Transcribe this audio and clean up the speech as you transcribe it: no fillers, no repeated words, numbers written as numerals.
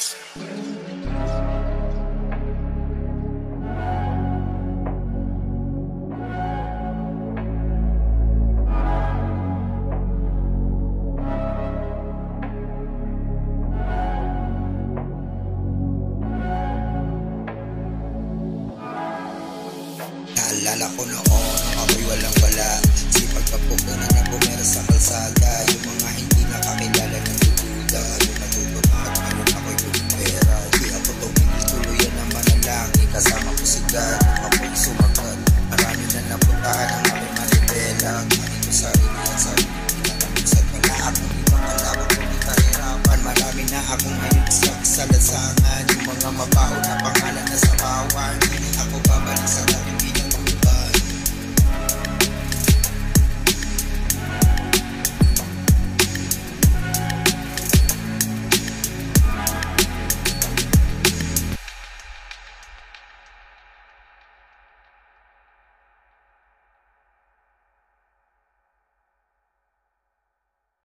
Naalala ko noon nung ako'y walang wala, sipag pagpupunan na bumera sa kalsada. Yung mga hindi nakakilala ng dududa, yung natutunan ngayon ako'y pera. Di ako tumingin, tuluyan na manalangin, kasama ko si God nung ako'y sumagal. Marami na napuntahan ang aking manibela, ngayon ko sarili at sarili pinakamisan. Wala akong ibang kalaban kung di kahirapan, marami na akong ngayon sa lansangan. Yung mga mabaho